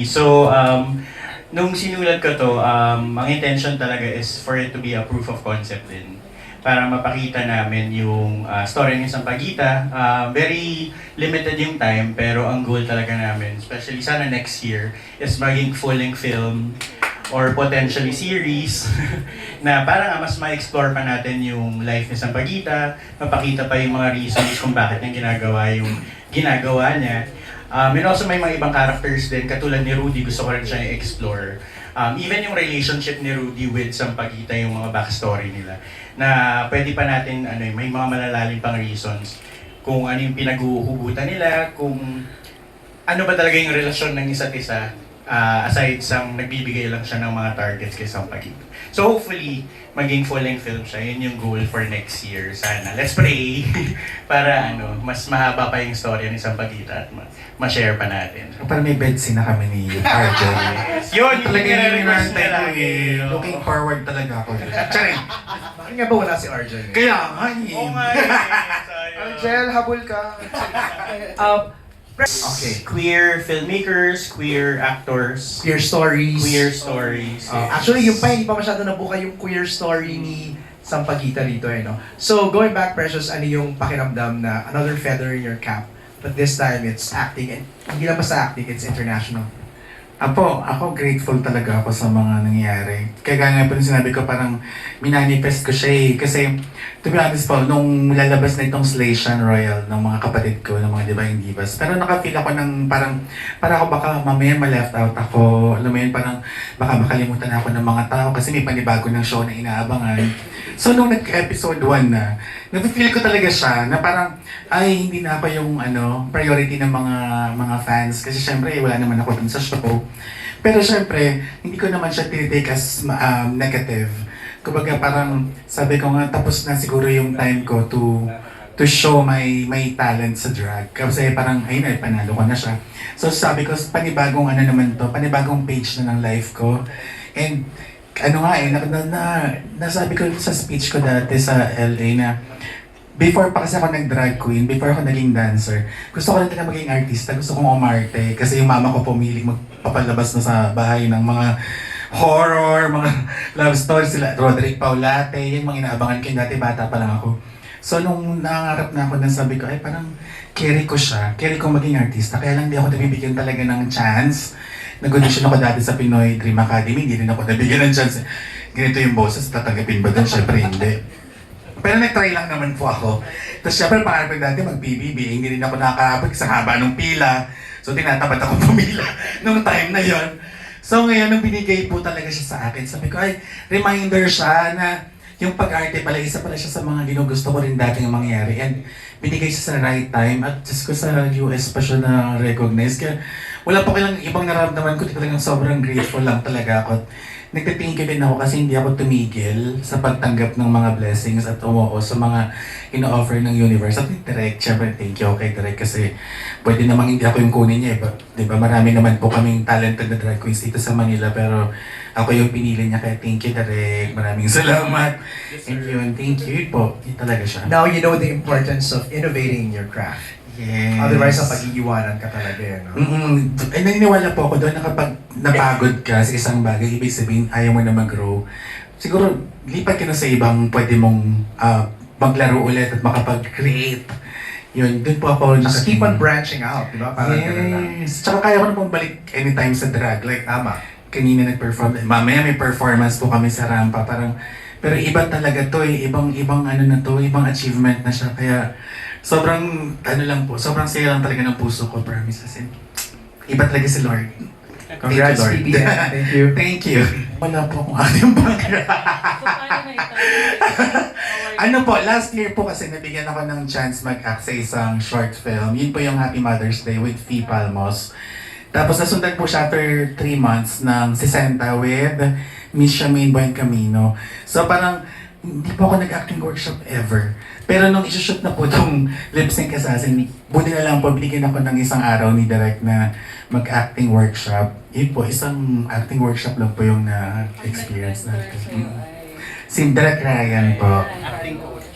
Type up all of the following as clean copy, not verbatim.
So, nung sinulat ko to, ang intention talaga is for it to be a proof of concept din. Para mapakita namin yung story ng isang pagita. Very limited yung time, pero ang goal talaga namin, especially sana next year, is maging full-length film or potentially series na parang mas ma-explore pa natin yung life ni Sampaguita, mapakita pa yung mga reasons kung bakit niya ginagawa yung ginagawa niya. And also may mga ibang characters din, katulad ni Rudy, gusto ko rin siya i-explore. Even yung relationship ni Rudy with Sampaguita, yung mga backstory nila, na pwede pa natin, may mga malalalim pang reasons kung ano yung pinag-uhugutan nila, kung ano ba talaga yung relasyon ng isa't isa, aside sa nagbibigay lang siya ng mga targets kay Sampaguita. So hopefully, maging full-length film siya. Yun yung goal for next year. Sana. Let's pray para mas mahaba pa yung story ni Sampaguita at ma-share pa natin. Parang may bedsy na kami ni Arjel. Yun, Talaga yung request hinantay nila. ko eh. Looking forward talaga ako. Charing! Bakit nga ba wala si Arjel? Kaya nga eh. Oo nga eh. Sayang. Arjel, habol ka. Okay. Queer filmmakers, queer actors, Queer stories. queer stories. Actually, yung pa, hindi pa masyado nabuka yung queer story ni Sampaguita dito no? So, going back, Precious, ano yung pakiramdam na another feather in your cap? But this time, it's acting. And hindi lang basta acting, it's international. Ako grateful talaga ako sa mga nangyayari. Kaya nga po sinabi ko, parang minanifest ko siya eh. Kasi, to be honest po, nung lalabas na itong Slation Royal ng mga kapatid ko, ng mga Divine Divas, pero nakafeel ako ng parang ako baka mamaya ma-left out ako. Alam mo yun, parang baka makalimutan ako ng mga tao kasi may panibago ng show na inaabangan. So, nung nag-episode 1 na, nafe-feel ko talaga siya na parang, ay, hindi na ako yung priority ng mga fans. Kasi syempre, wala naman ako dun sa show. Pero syempre, hindi ko naman siya tinitake as negative. Kumbaga parang, sabi ko nga, tapos na siguro yung time ko to show my talent sa drag. Kasi parang, ayun na, panalo ko na siya. So sabi ko, panibagong naman to, panibagong page na ng life ko. And nasabi ko sa speech ko dati sa LA na before pa kasi ako nag-drag queen, before ako naging dancer, gusto ko rin talaga maging artista, gusto kong umarte. Kasi yung mama ko pumiling magpapalabas na sa bahay ng mga horror, mga love stories sila. Roderick Paulate, yung mga inaabangan ko yung dati, bata pa lang ako. So nung nangangarap na ako, sabi ko, ay parang carry ko maging artista. Kaya lang di ako nabibigyan talaga ng chance. Nag-audition ako dati sa Pinoy Dream Academy, hindi rin ako nabigyan ng chance. Ganito yung boses, tatanggapin ba doon? Siyempre hindi. Pero nag-try lang naman po ako. Tapos siyempre pangarap ko dati mag-BBB, hindi rin ako nakakapag sa haba ng pila. So tinatapat ako pumila nung time na yon. So ngayon, nung binigay po talaga siya sa akin, sabi ko, ay, reminder siya na yung pag-arte pala, isa pala siya sa mga ginugusto ko rin dating mangyari. And binigay siya sa right time at just ko sa US pa siya na-recognize. Kaya wala pa kailang ibang nararamdaman ko, talagang sobrang grateful lang talaga ako. Nagtitink din ako kasi hindi ako tumigil sa pagtanggap ng mga blessings at umuo sa mga ino-offer ng universe. At Direk, syempre thank you kay Direk kasi pwede namang hindi ako yung kunin niya. Diba? Marami naman po kaming talented na drag queens dito sa Manila pero ako yung pinili niya kaya thank you Direk. Maraming salamat. Thank you po. Yun talaga siya. Now you know the importance of innovating your craft. Yes. Otherwise, pag-iiwanan ka talaga Ay, naniniwala po ako doon na kapag napagod ka sa isang bagay, ibig sabihin ayaw mo na mag-grow. Siguro, lipat ka na sa ibang pwede mong maglaro ulit at makapag-create. Yun, doon po ako Just keep on branching out, di ba? Parang ganun lang. Yes. Tsaka kaya ko na pong balik anytime sa drag. Like, Tama. kanina nag-perform. Mamaya may performance po kami sa rampa. Parang, pero iba talaga to eh. Ibang na to. Ibang achievement na siya. Kaya, sobrang, sobrang saya lang talaga ng puso ko, promise. Kasi, iba talaga si Lord. Congrats, Thank you, Lord. PBN. Thank you. Thank you. Wala po akong ating background. Last year po kasi nabigyan ako ng chance mag-act sa isang short film. Yun po yung Happy Mother's Day with Fee Palmos. Tapos nasundan po siya after 3 months ng 60 with Miss Charmaine Buen Camino. So parang, hindi po ako nag-acting workshop ever. Pero nung isushoot na po itong Lip Sync Assassin, buti na lang po, binigyan ako ng isang araw ni Direk na mag-acting workshop. Yun po, isang acting workshop lang po yung na-experience natin. Si Direk Ryan po. Acting coach.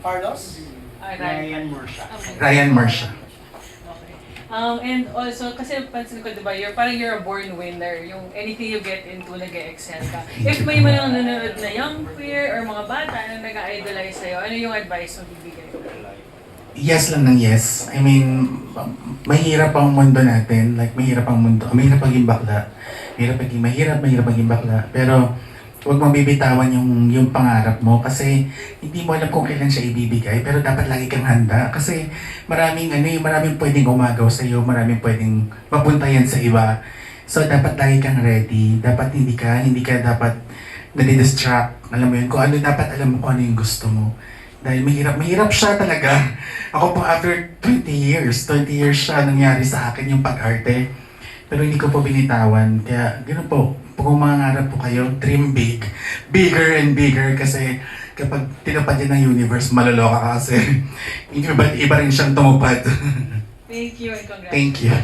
Carlos? Ryan Morsha. Ryan Marsha. Okay. And also, kasi pansin ko, diba, you're a born winner. Yung anything you get into, nag-excel ka. If may mga nanonood na young queer or mga bata na nag-idolize sa'yo, ano yung advice mo bibigay? Yes lang ng yes. I mean, mahirap ang mundo natin. Like, mahirap ang mundo. Mahirap maging bakla. Mahirap maging bakla. Pero, huwag mong bibitawan yung pangarap mo kasi hindi mo alam kung kailan siya ibibigay, pero dapat lagi kang handa kasi maraming pwedeng umagaw sa iyo, maraming pwedeng mapunta yan sa iba. So dapat lagi kang ready, dapat hindi ka dapat nadidistract. Alam mo yun, kung ano dapat alam mo kung ano yung gusto mo. Dahil mahirap siya talaga. Ako po after 20 years siya nangyari sa akin yung pag-arte. Pero hindi ko po binitawan. Kaya gano'n po, kung mangangarap po kayo, dream big. Bigger and bigger kasi kapag tinapad yan ng universe, maloloka ka kasi iba rin siyang tumupad. Thank you and congrats. Thank you.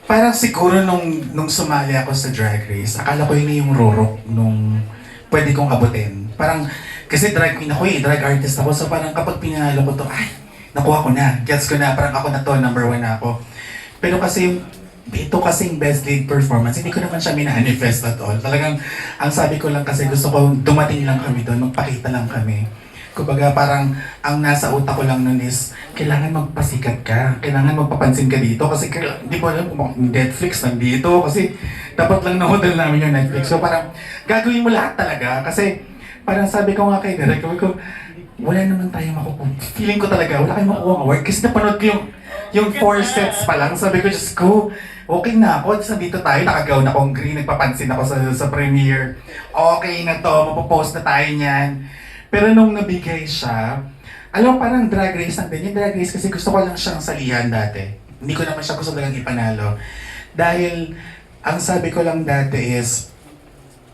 Parang siguro nung sumali ako sa Drag Race, akala ko yun yung rorok nung pwede kong abutin. Parang, kasi drag queen ako drag artist ako. So parang kapag pinanalo ko to, ay, nakuha ko na. Gets ko na, parang ako na to, number 1 na ako. Pero kasi, ito kasing best lead performance, hindi ko naman siya mina-manifest at all. Talagang, ang sabi ko lang kasi gusto ko dumating lang kami doon, magpakita lang kami. Kumbaga parang, ang nasa utak ko lang nun is, kailangan magpasikat ka, kailangan magpapansin ka dito, kasi hindi ko alam kung Netflix nandito, kasi dapat lang na-hotel namin yung Netflix. So parang, gagawin mo lahat talaga, kasi parang sabi ko nga kay Derek, wala naman tayong makukuha. Feeling ko talaga, wala kayong makukuha award, kasi napanood ko yung 4 sets pa lang, sabi ko, just go, okay na ako, sa dito tayo, nakagaw na akong green, nagpapansin ako sa premiere. Okay na to, mapopost na tayo niyan. Pero nung nabigay siya, alam mo parang Drag Race lang din. Yung Drag Race kasi gusto ko lang siyang salihan dati. Hindi ko naman siya gusto lang ipanalo. Dahil, ang sabi ko lang dati is,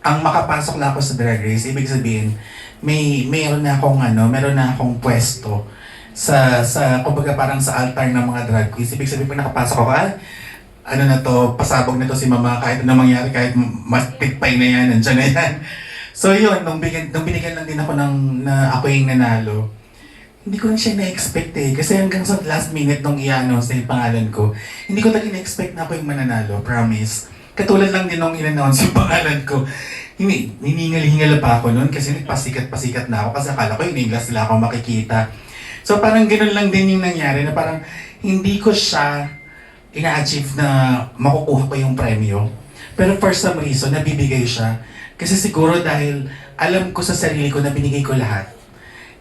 ang makapasok lang ako sa Drag Race, ibig sabihin, meron na akong pwesto sa kumbaga parang sa altar ng mga drag queens. Ibig sabihin, pag nakapasok ako, ano na to, pasabog na to si mama, kahit anong mangyari, kahit mas tikpay na yan, nandiyan na yan. So yun, nung binigyan lang din ako na ako yung nanalo, hindi ko na siya na-expect kasi hanggang sa last minute nung i-announce na yung pangalan ko, hindi ko talaga na-expect na ako yung mananalo, promise. Katulad lang din nung in-announce yung pangalan ko, hiningal-hingal pa ako noon kasi nagpasikat-pasikat na ako kasi akala ko yung English sila ako makikita. So parang ganoon lang din yung nangyari na parang hindi ko siya ina-achieve na makukuha ko yung premyo. Pero for some reason, nabibigay siya. Kasi siguro dahil alam ko sa sarili ko na binigay ko lahat.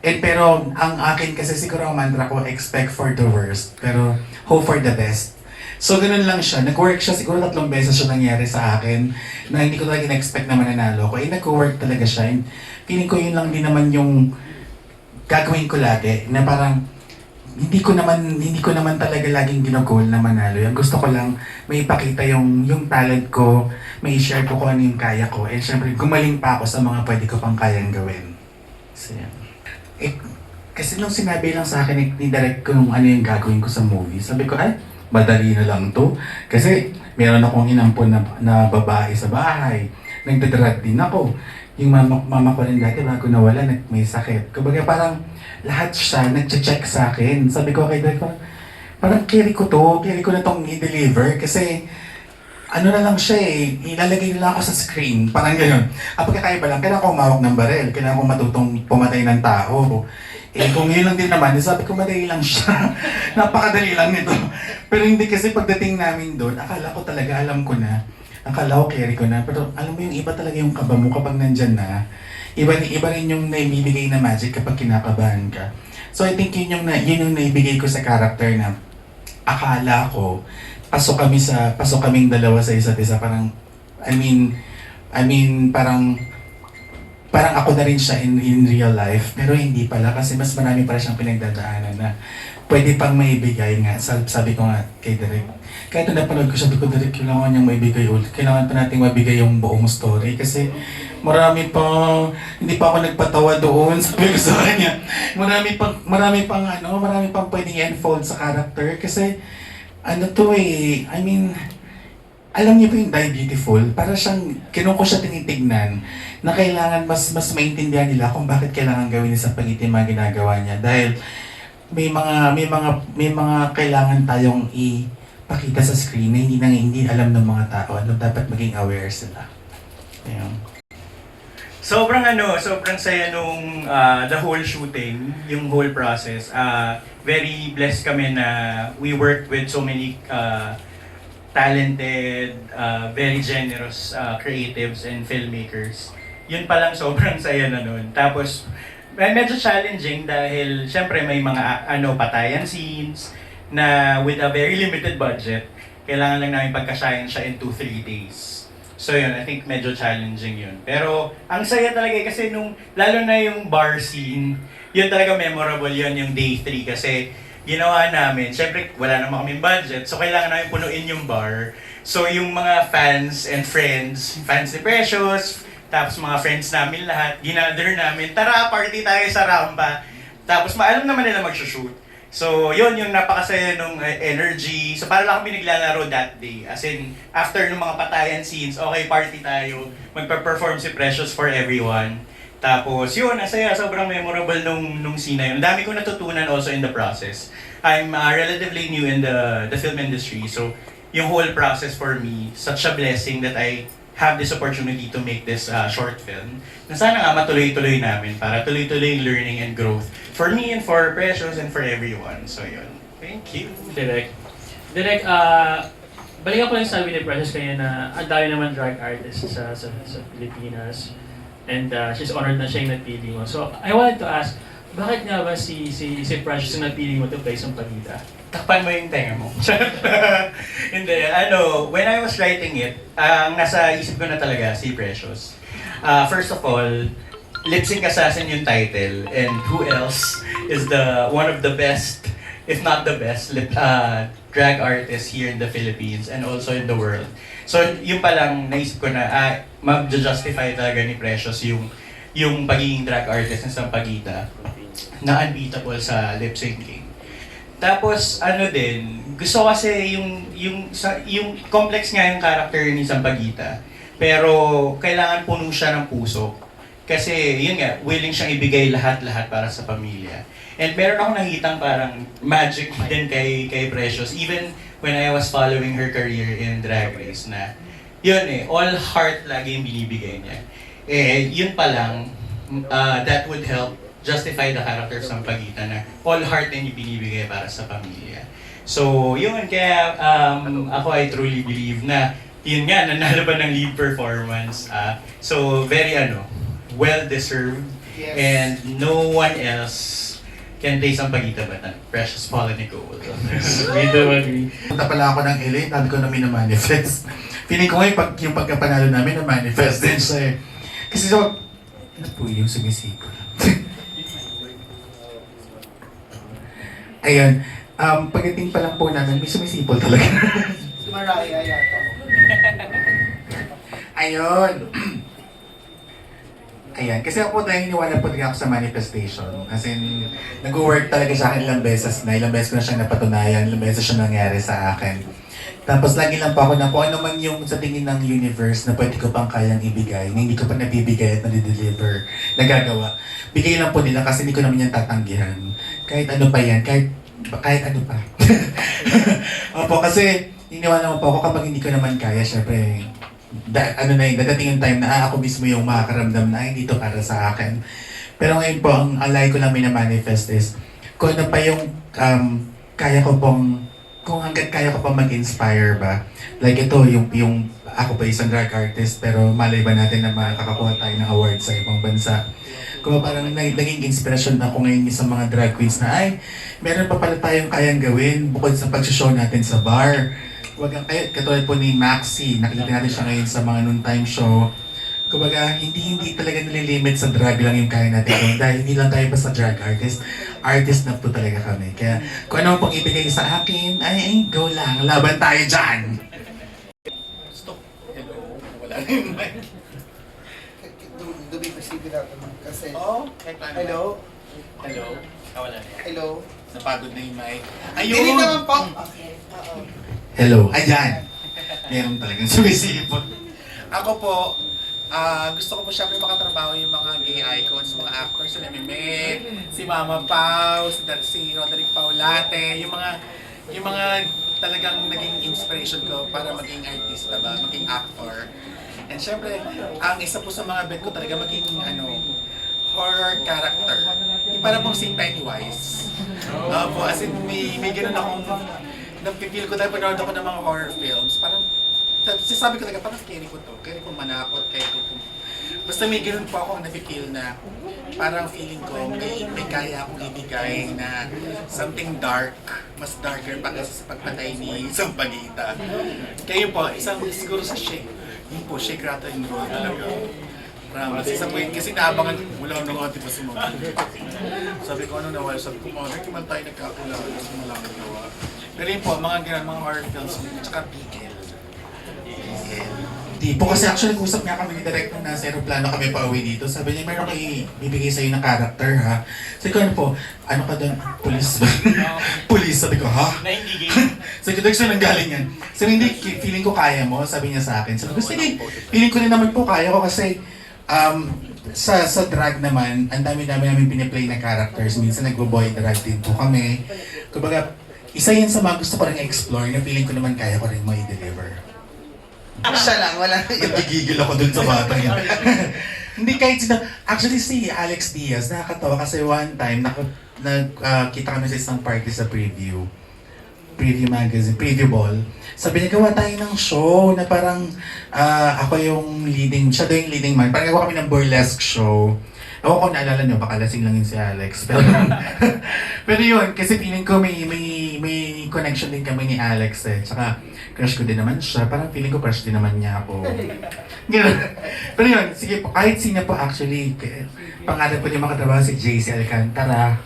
Pero ang akin kasi siguro ang mantra ko, expect for the worst, pero hope for the best. So ganun lang siya. Nag-work siya, siguro 3 beses siya nangyari sa akin na hindi ko talaga in-expect na mananalo ko. Nag-work talaga siya. And feeling ko yun lang din naman yung gagawin ko lagi, na parang hindi ko naman talaga laging ginagol na manalo. Yung gusto ko lang may ipakita yung talent ko, may share ko kung ano yung kaya ko. And syempre, gumaling pa ako sa mga pwede ko pang kayang gawin. So, yan. Kasi nung sinabi lang sa akin ni Direk ko nung ano yung gagawin ko sa movie, sabi ko, madali na lang to. Kasi meron akong inampon na babae sa bahay. Nagdadrag din ako. Yung mama ko rin dati bago nawala, may sakit. Kumbaga parang lahat siya nag-check sa akin. Sabi ko kay Direk, parang carry ko na tong i-deliver kasi ano na lang siya ilalagay nila ako sa screen, parang gano'n. Pagkakaiba lang, kailangan ko humawak ng barel, kailangan ko matutong pumatay ng tao. Kung yun lang din naman, sabi ko madali lang siya. Napakadali lang nito. Pero hindi kasi pagdating namin doon, akala ko talaga alam ko na. Akala ko carry ko na. Pero alam mo yung iba talaga yung kaba mo kapag nandyan na. Iba rin yung naibibigay na magic kapag kinakabahan ka. So I think yun yung naibigay ko sa character na akala ko pasok kaming dalawa sa isa't isa, parang I mean parang ako na rin siya in real life, pero hindi pala kasi mas marami para siyang pinagdadaanan na pwede pang maibigay nga. Sabi ko nga kay Direk, kahit napanood ko, sabi ko, Direk, kailangan niyang maibigay ulit, kailangan pa natin mabigay yung buong story kasi marami pa, hindi pa ako nagpatawa doon, sabi ko sa kanya, marami pang pwedeng i-unfold sa character kasi alam niyo po yung Die Beautiful, para siyang, kinuha ko siya tinitignan, na kailangan mas maintindihan nila kung bakit kailangan gawin ni Sampaguita yung mga ginagawa niya. Dahil may mga kailangan tayong ipakita sa screen na hindi alam ng mga tao. Ano dapat maging aware sila. Ayun. Sobrang saya nung the whole shooting, yung whole process. Very blessed kami na we worked with so many talented, very generous creatives and filmmakers. Yun pa lang sobrang saya na nun. Tapos, medyo challenging dahil syempre may mga patayan scenes na with a very limited budget, kailangan lang namin pagkasayan siya in 2-3 days. So yun, I think medyo challenging yun. Pero ang saya talaga kasi lalo na yung bar scene, yun talaga memorable yun, yung day 3 kasi ginawa namin, syempre wala naman kaming budget, so kailangan namin punuin yung bar. So yung mga fans and friends ni Precious, tapos mga friends namin lahat, ginather namin, tara party tayo sa Rampa. Tapos maalam naman nila mag-shoot. So, yun yung napakasaya nung energy. So, para lang kami naglalaro that day. As in, after nung mga patayan scenes, okay, party tayo. Magpa-perform si Precious for everyone. Tapos, yun, asaya. Sobrang memorable nung scene na yun. Ang dami ko natutunan also in the process. I'm relatively new in the film industry. So, yung whole process for me, such a blessing that I have this opportunity to make this short film. Na sana nga matuloy-tuloy namin para tuloy-tuloy yung learning and growth for me and for Precious and for everyone. So yun. Thank you. Direk, balikan ko lang sabi ni Precious kanya na ang dami naman drag artists sa Pilipinas. And she's honored na siya yung napili mo. So I wanted to ask, bakit nga ba si Precious yung napili mo to play Sampaguita? Takpan mo yung tenga mo. Hindi, when I was writing it, ang nasa isip ko na talaga si Precious. First of all, Lip Sync Assassin yung title, and who else is one of the best, if not the best, drag artist here in the Philippines and also in the world. So yung palang naisip ko na mag-justify talaga ni Precious yung pagiging drag artist ng Sampaguita na unbeatable sa lip syncing. Tapos gusto kasi yung complex nga yung character ni Sampaguita, pero kailangan puno siya ng puso. Kasi yun nga, willing siyang ibigay lahat-lahat para sa pamilya. And meron akong nakitang parang magic din kay Precious, even when I was following her career in Drag Race na yun all heart lagi yung binibigay niya. Yun pa lang, that would help justify the character of Sampaguita na all heart din yung binibigay para sa pamilya. So, yun, kaya ako I truly believe na yun nga, nanalo ba ng lead performance. So, very well-deserved. Yes. And no one else can play Sampaguita but Precious Paula Nicole. We do agree. Punta pala ako ng LA, dami ko na minamanifest. Feeling ko ngayon, yung pagkapanalo namin, na-manifest din siya eh. Kasi ano po yung sumisipol? Ayun, pagdating pa lang po namin, may sumisipol talaga. Mariah yata. Ayun. Ayan, kasi ako dahil iniwala po talaga ako sa manifestation. As in, nag-work talaga sa akin ilang beses ko na siyang napatunayan, ilang beses siya nangyari sa akin. Tapos lagi lang po ako na kung ano man yung sa tingin ng universe na pwede ko pang kayang ibigay, na hindi ko pa nabibigay at nadideliver, nagagawa. Bigay lang po nila kasi hindi ko naman yan tatanggihan. Kahit ano pa yan, kahit ano pa. Opo, kasi iniwala naman po ako kapag hindi ko naman kaya, syempre, dadating yung time na ako mismo yung makakaramdam na hindi to para sa akin. Pero ngayon po, ang alay ko lang manifest is, kung ano pa yung kung hanggat kaya ko pa mag-inspire ba. Like ito, yung ako pa isang drag artist, pero malay ba natin na makakakuha tayo ng award sa ibang bansa. Kung parang naging inspirasyon ako ngayon sa mga drag queens na, meron pa pala tayong kayang gawin bukod sa pag-show natin sa bar. Wag ang katulad po ni Maxi, nakikita natin siya ngayon sa mga noontime show. Kumbaga, hindi talaga nililimit sa drag lang yung kaya natin gawin dahil hindi lang tayo basta drag artist na po talaga kami. Kaya kung ano pong ibigay sa akin, go lang, laban tayo dyan! Stop. Hello. Wala na yung mic. Do be perceived natin kasi. Oh, Hello? Hello. Wala na. Hello? Napagod na yung mic. Hindi naman po. Okay. Hello. Ayan. Meron talagang sumisipot. Ako po, gusto ko po syempre makatrabaho yung mga gay icons, mga actors, si Meme, si Mama Pao, si Roderick Latte, yung mga talagang naging inspiration ko para maging artista ba, maging actor. And syempre, ang isa po sa mga bet ko talaga maging horror character. Yung parang pong si Pennywise. Po, as in, may ganun akong napipil ko dahil panood ako ng mga horror films. Parang, sabi ko talaga, parang carry ko manakot, carry ko. Basta may ganun po ako napipil na parang feeling ko may kaya akong ibigay na something dark, mas darker pa kasi sa pagpatay ni Sampaguita. Kaya yun po, isang siguro sa Shake, yun po, Shake, Rattle and Roll talaga. Promise, isa po yun, kasi naabangan ko, wala akong nangati pa sa mga. Sabi ko, ano nawala? Sabi ko, hindi man tayo nagkakulawa, gusto mo lang nagawa. Pero yun po, mga ganun, mga horror films, tsaka Pigel. Di po, kasi actually usap nga kami ni Direk nung nasa aeroplano kami pa uwi dito. Sabi niya, meron kayo bibigay sa'yo na character ha. Sabi ko, ano po, ano ka doon? Police ba? Police, sabi ko, ha? Na hindi game. Sabi ko, Direk, saan nanggaling yan? Sabi, hindi, feeling ko kaya mo, sabi niya sa akin. Sabi ko, sige, feeling ko rin naman po kaya ko kasi sa drag naman, ang dami-dami namin piniplay na characters. Minsan nagbo-boy drag din po kami. Kumbaga, isa yan sa mga gusto ko rin explore na feeling ko naman kaya ko rin mo i-deliver. Siya lang, wala. Nagigigil ako dun sa bata yan. Hindi kahit sino. Actually si Alex Diaz, nakakatawa kasi one time kita kami sa isang party sa preview magazine, preview ball. Sabi niya, gawa tayo ng show na parang ako yung leading, siya daw yung leading man. Parang gawa kami ng burlesque show. Ako kung naalala niyo, baka lasing lang yun si Alex. Pero yun, kasi feeling ko may connection din kami ni Alex eh. Tsaka crush ko din naman siya. Parang feeling ko crush din naman niya ako. Ganun. Pero yun, sige po, kahit sino po actually, pangarap ko din makatrabaho si JC Alcantara.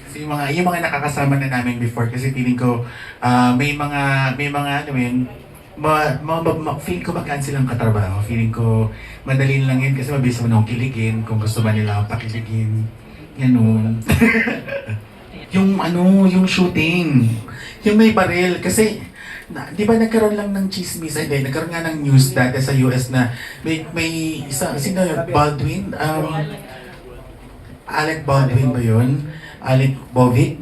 Kasi yung mga nakakasama na namin before kasi feeling ko may mga ano yun, feeling ko magaan silang katrabaho. Feeling ko madali lang yun kasi mabilis mo nang kiligin kung gusto ba nila akong pakiligin. Ganun. yung shooting. Yung may baril. Kasi, di ba nagkaroon lang ng chismis? Hindi, nagkaroon nga ng news dati sa US na may isa, sino yun? Baldwin? Alec Baldwin ba yun? Alec Bovic?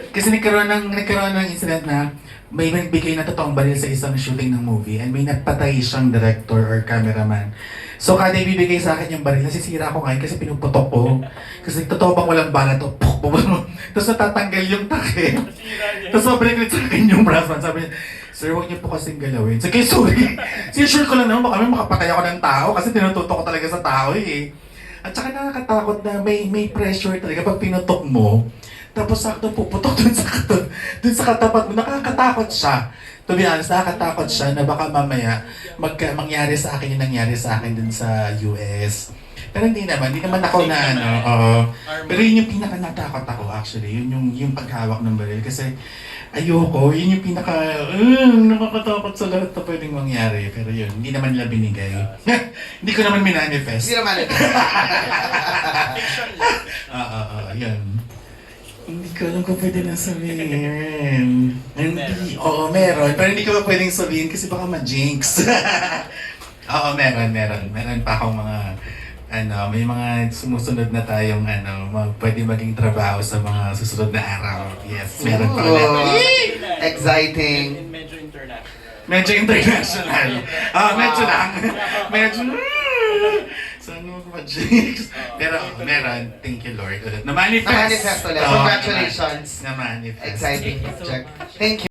Kasi nagkaroon ng incident na may nagbigay na totoong baril sa isang shooting ng movie and may nagpatay siyang director or cameraman. So kada ibibigay sa akin yung baril, nasisira ko ngayon kasi pinuputok ko. Kasi totoo bang walang bala to? Tapos natatanggal yung takip. Tapos sobrang sa akin yung brass band. Sabi niya, sir, huwag niyo po kasing galawin. Sige, sorry. Sure ko lang naman baka makapatay ako ng tao kasi tinututok ko talaga sa tao eh. At saka nakakatakot na may pressure talaga pag pinutok mo. Tapos sakto puputok dun sa katapat mo. Nakakatakot siya. To be honest, nakakatakot siya na baka mamaya mangyari sa akin yung nangyari sa akin dun sa US. Pero hindi naman ako na pero yun yung pinaka natakot ako actually. Yun yung paghawak ng baril. Kasi ayoko, yun yung pinaka nakakatakot sa lahat na pwedeng mangyari. Pero yun, hindi naman nila binigay. Hindi ko naman minanifest. Hindi naman. Yun. Hindi ko alam kung pwede na sabihin. Hindi. Oo, meron. Pero hindi ko pa pwedeng sabihin kasi baka ma-jinx. Oo, meron. Meron pa akong mga, may mga sumusunod na tayong, pwede maging trabaho sa mga susunod na araw. Yes, meron pa ulit. Exciting. Medyo international. Medyo international. Medyo lang. Medyo, sana mag-jinx. Pero meron, thank you Lord ulit. Na-manifest. Na-manifest ulit. Congratulations. Na-manifest. Exciting, Jack. Thank you.